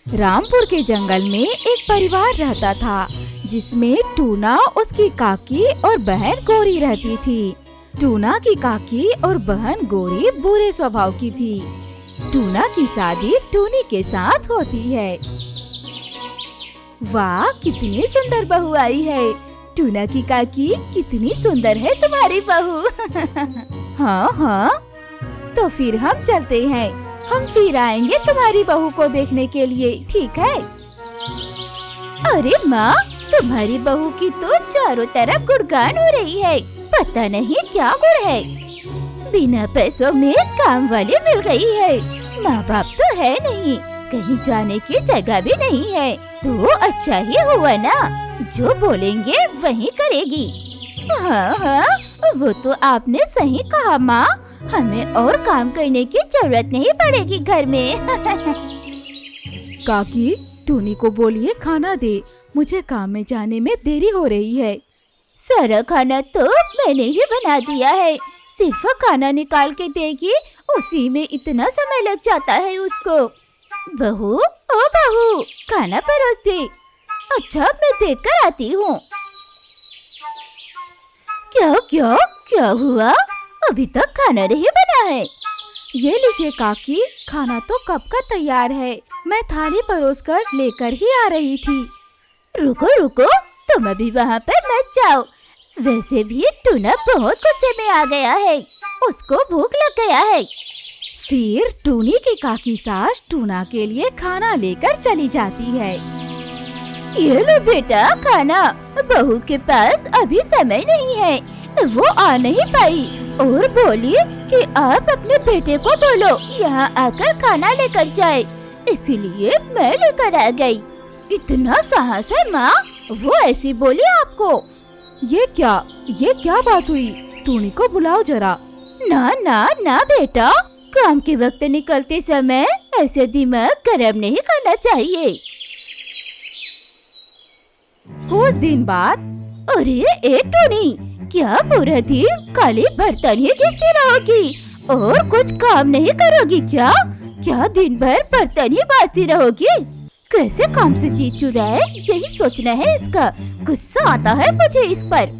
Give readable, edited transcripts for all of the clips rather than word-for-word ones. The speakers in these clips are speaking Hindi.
रामपुर के जंगल में एक परिवार रहता था, जिसमें टूना, उसकी काकी और बहन गोरी रहती थी। टूना की काकी और बहन गोरी बुरे स्वभाव की थी। टूना की शादी टूनी के साथ होती है। वाह, कितनी सुंदर बहू आई है। टूना की काकी, कितनी सुंदर है तुम्हारी बहू। हाँ हाँ, तो फिर हम चलते हैं। हम फिर आएंगे तुम्हारी बहू को देखने के लिए, ठीक है? अरे माँ, तुम्हारी बहू की तो चारों तरफ गुणगान हो रही है। पता नहीं क्या गुण है। बिना पैसों में काम वाली मिल गई है। माँ बाप तो है नहीं, कहीं जाने की जगह भी नहीं है। तो अच्छा ही हुआ ना, जो बोलेंगे वही करेगी। हाँ हाँ, वो तो आपने सही कहा माँ। हमें और काम करने की जरूरत नहीं पड़ेगी घर में। काकी, टूनी को बोलिए खाना दे। मुझे काम में जाने में देरी हो रही है। सारा खाना तो मैंने ही बना दिया है। सिर्फ खाना निकाल के देगी, उसी में इतना समय लग जाता है उसको। बहू, ओ बहू, खाना परोस दे। अच्छा, मैं देख कर आती हूँ। क्या क्या क्या हुआ? अभी तक खाना नहीं बना है। ये लीजिए काकी, खाना तो कब का तैयार है। मैं थाली परोसकर लेकर ही आ रही थी। रुको रुको, तुम अभी वहाँ पर मत जाओ। वैसे भी टूना बहुत गुस्से में आ गया है, उसको भूख लग गया है। फिर टूनी की काकी सास टूना के लिए खाना लेकर चली जाती है। ये लो बेटा खाना। बहू के पास अभी समय नहीं है, वो आ नहीं पाई और बोली कि आप अपने बेटे को बोलो यहाँ आकर खाना लेकर जाए, इसीलिए मैं लेकर आ गई। इतना साहस है माँ, वो ऐसी बोली आपको? ये क्या बात हुई? टूनी को बुलाओ जरा। ना ना ना बेटा, काम के वक्त निकलते समय ऐसे दिमाग गरम नहीं करना चाहिए। कुछ दिन बाद, अरे ए टूनी, क्या पूरा दिन काले बर्तन ही घिसती रहोगी और कुछ काम नहीं करोगी क्या? क्या दिन भर बर्तन ही बाजती रहोगी? कैसे काम से जी चुराए, यही सोचना है इसका। गुस्सा आता है मुझे इस पर।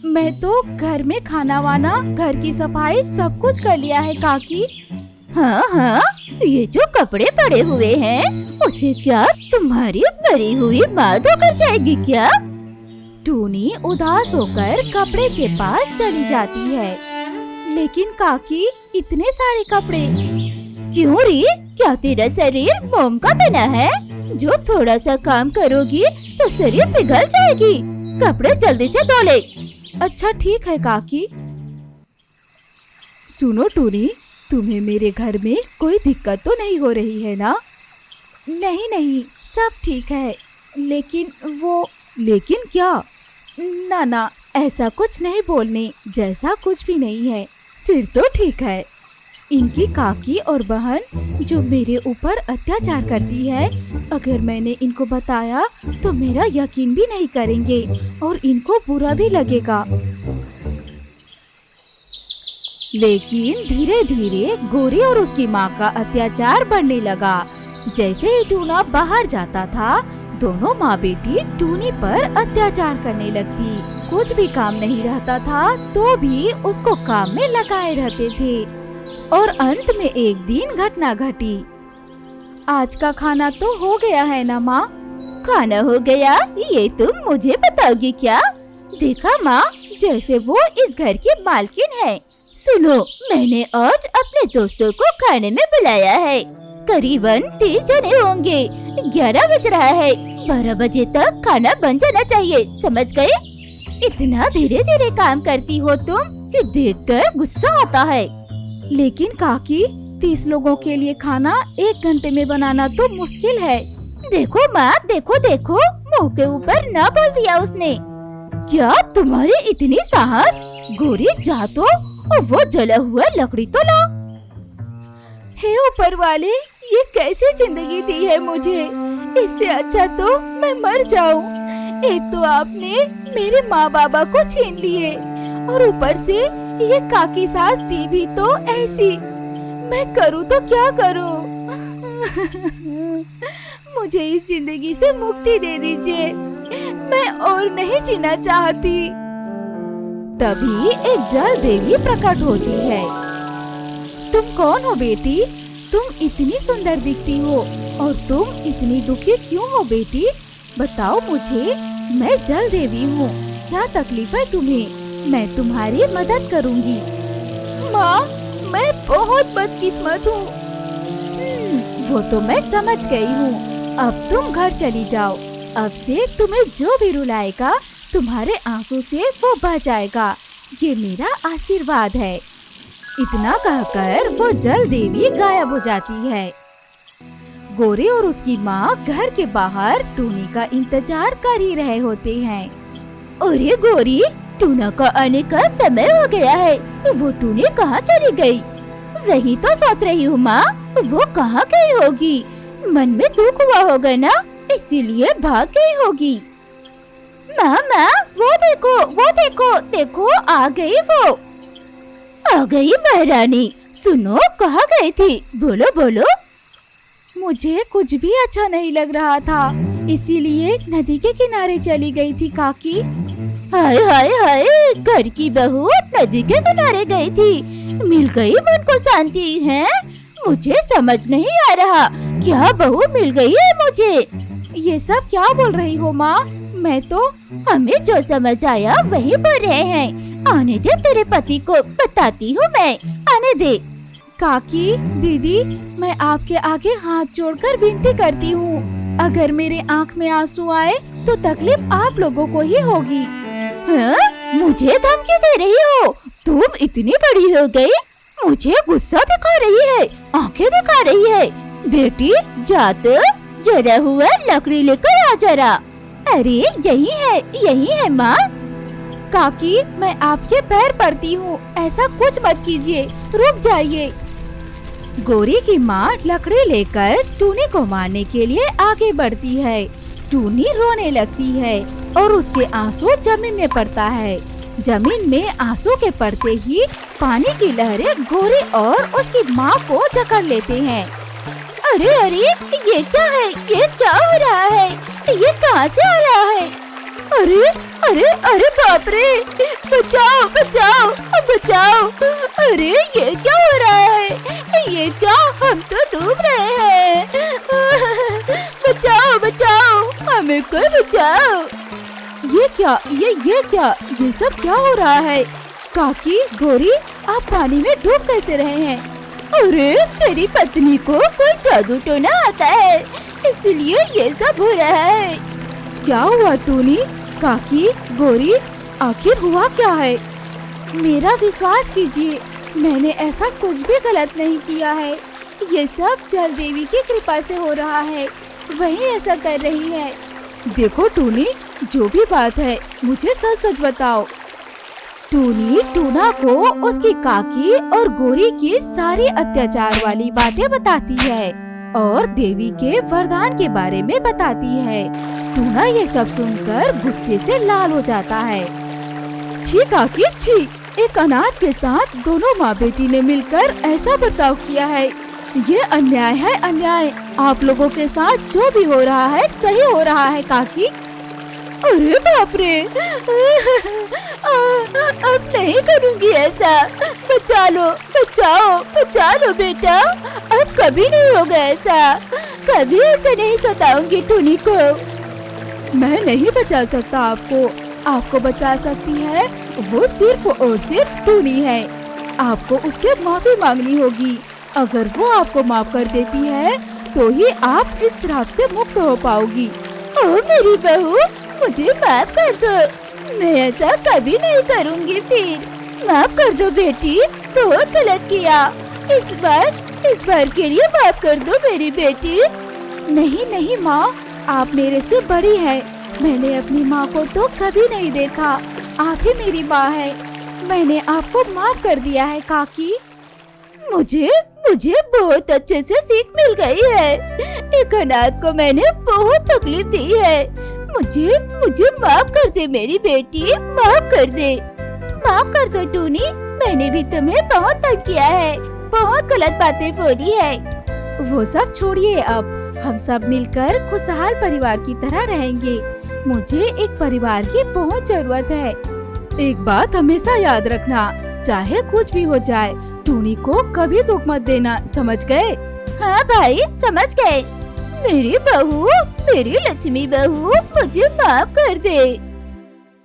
मैं तो घर में खाना वाना, घर की सफाई सब कुछ कर लिया है काकी। हाँ हाँ, ये जो कपड़े पड़े हुए हैं, उसे क्या तुम्हारी मरी हुई माँ धोकर जाएगी क्या? टूनी उदास होकर कपड़े के पास चली जाती है। लेकिन काकी, इतने सारे कपड़े क्यों री? क्या तेरा शरीर मोम का बना है? जो थोड़ा सा काम करोगी तो शरीर पिघल जाएगी। कपड़े जल्दी से धो ले। अच्छा ठीक है काकी। सुनो टूनी, तुम्हें मेरे घर में कोई दिक्कत तो नहीं हो रही है ना? नहीं नहीं, सब ठीक है। लेकिन क्या? ना ना, ऐसा कुछ नहीं बोलने जैसा कुछ भी नहीं है। फिर तो ठीक है। इनकी काकी और बहन जो मेरे ऊपर अत्याचार करती है, अगर मैंने इनको बताया तो मेरा यकीन भी नहीं करेंगे और इनको बुरा भी लगेगा। लेकिन धीरे धीरे गोरी और उसकी माँ का अत्याचार बढ़ने लगा। जैसे ही टूना बाहर जाता था, दोनों माँ बेटी टूनी पर अत्याचार करने लगती। कुछ भी काम नहीं रहता था तो भी उसको काम में लगाए रहते थे। और अंत में एक दिन घटना घटी। आज का खाना तो हो गया है ना माँ? खाना हो गया, ये तुम मुझे बताओगी क्या? देखा माँ, जैसे वो इस घर की मालकिन है। सुनो, मैंने आज अपने दोस्तों को खाने में बुलाया है। करीबन 30 जने होंगे। 11 बज रहा है, 12 बजे तक खाना बन जाना चाहिए, समझ गए? इतना धीरे धीरे काम करती हो तुम कि देखकर गुस्सा आता है। लेकिन काकी, 30 लोगों के लिए खाना 1 घंटे में बनाना तो मुश्किल है। देखो माँ, देखो देखो, मुँह के ऊपर ना बोल दिया उसने। क्या तुम्हारी इतनी साहस? गोरी जा तो, और वो जला हुआ लकड़ी तो ला। हे ऊपर वाले, ये कैसी जिंदगी दी है मुझे? इससे अच्छा तो मैं मर जाऊं। एक तो आपने मेरे माँ बाबा को छीन लिए और ऊपर से ये काकी सास दी भी तो ऐसी। मैं करूँ तो क्या करूँ? मुझे इस जिंदगी से मुक्ति दे दीजिए, मैं और नहीं जीना चाहती। तभी एक जल देवी प्रकट होती है। तुम कौन हो बेटी? तुम इतनी सुंदर दिखती हो और तुम इतनी दुखी क्यों हो बेटी? बताओ मुझे, मैं जल देवी हूँ, क्या तकलीफ है तुम्हें? मैं तुम्हारी मदद करूँगी। माँ, मैं बहुत बदकिस्मत हूँ। वो तो मैं समझ गई हूँ। अब तुम घर चली जाओ। अब से तुम्हें जो भी रुलाएगा तुम्हारे आंसू से वो बह जाएगा, ये मेरा आशीर्वाद है। इतना कहकर वो जल देवी गायब हो जाती है। गोरी और उसकी माँ घर के बाहर टूनी का इंतजार कर ही रहे होते हैं। अरे गोरी, टूना का आने का समय हो गया है, वो टूनी कहाँ चली गई? वही तो सोच रही हूँ माँ, वो कहाँ गई होगी? मन में दुख हुआ होगा ना, इसीलिए भाग गई होगी। माँ, वो देखो, देखो आ गई वो। आ गई महारानी। सुनो, कहाँ गई थी? बोलो बोलो। मुझे कुछ भी अच्छा नहीं लग रहा था, इसीलिए नदी के किनारे चली गई थी काकी। हाय हाय हाय, घर की बहू नदी के किनारे गई थी, मिल गई मन को शांति है? मुझे समझ नहीं आ रहा, क्या बहू मिल गई है मुझे? ये सब क्या बोल रही हो माँ? मैं तो हमें जो समझ आया वही बोल रहे हैं। आने दे, तेरे पति को बताती हूँ मैं, आने दे। काकी, दीदी, मैं आपके आगे हाथ जोड़कर विनती करती हूँ, अगर मेरे आँख में आंसू आए तो तकलीफ आप लोगों को ही होगी। हाँ? मुझे धमकी दे रही हो? तुम इतनी बड़ी हो गई, मुझे गुस्सा दिखा रही है, आंखें दिखा रही है। बेटी जाते जरा हुआ लकड़ी लेकर आ जरा। अरे यही है माँ। काकी, मैं आपके पैर पड़ती हूँ, ऐसा कुछ मत कीजिए, रुक जाइए। गोरी की माँ लकड़ी लेकर टूनी को मारने के लिए आगे बढ़ती है। टूनी रोने लगती है और उसके आंसू जमीन में पड़ता है। जमीन में आंसू के पड़ते ही पानी की लहरें गोरी और उसकी माँ को जकड़ लेते हैं। अरे अरे, ये क्या है? ये क्या हो रहा है? ये कहाँ से आ रहा है? अरे अरे अरे बाप रे, बचाओ बचाओ बचाओ। अरे ये क्या हो रहा है? ये क्या, हम तो डूब रहे हैं। बचाओ बचाओ, हमें कोई बचाओ। ये क्या, ये सब क्या हो रहा है? काकी, गोरी, आप पानी में डूब कैसे रहे हैं? अरे तेरी पत्नी को कोई जादू टोना आता है, इसलिए ये सब हो रहा है। क्या हुआ टूनी, काकी, गोरी, आखिर हुआ क्या है? मेरा विश्वास कीजिए, मैंने ऐसा कुछ भी गलत नहीं किया है। ये सब जल देवी की कृपा से हो रहा है, वही ऐसा कर रही है। देखो टूनी, जो भी बात है मुझे सच सच बताओ। टूनी टूना को उसकी काकी और गोरी की सारी अत्याचार वाली बातें बताती है और देवी के वरदान के बारे में बताती है। टूना ये सब सुनकर गुस्से से लाल हो जाता है। छी काकी छी, एक अनाथ के साथ दोनों माँ बेटी ने मिलकर ऐसा बर्ताव किया है, ये अन्याय है अन्याय। आप लोगों के साथ जो भी हो रहा है सही हो रहा है काकी। अरे बाप रे, अब नहीं करूँगी ऐसा। बचा लो, बचा लो बेटा, अब कभी नहीं होगा ऐसा, कभी ऐसा नहीं सताऊंगी टूनी को। मैं नहीं बचा सकता आपको बचा सकती है वो सिर्फ और सिर्फ टूनी है। आपको उससे माफी मांगनी होगी, अगर वो आपको माफ कर देती है तो ही आप इस श्राप से मुक्त हो पाओगी। ओ मेरी बहू, मुझे माफ कर दो, मैं ऐसा कभी नहीं करूँगी फिर। माफ कर दो बेटी, बहुत गलत किया, इस बार के लिए माफ कर दो मेरी बेटी। नहीं माँ, आप मेरे से बड़ी है, मैंने अपनी माँ को तो कभी नहीं देखा, आप ही मेरी माँ है, मैंने आपको माफ कर दिया है काकी। मुझे बहुत अच्छे से सीख मिल गई है, एक अनाथ को मैंने बहुत तकलीफ दी है, मुझे माफ कर दे मेरी बेटी, माफ कर दो टूनी, मैंने भी तुम्हें बहुत तंग किया है, बहुत गलत बातें बोली है। वो सब छोड़िए, अब हम सब मिलकर खुशहाल परिवार की तरह रहेंगे। मुझे एक परिवार की बहुत जरूरत है। एक बात हमेशा याद रखना, चाहे कुछ भी हो जाए, टूनी को कभी दुख मत देना, समझ गए? हाँ भाई, समझ गए। मेरी बहू, मेरी लक्ष्मी बहू, मुझे माफ कर दे।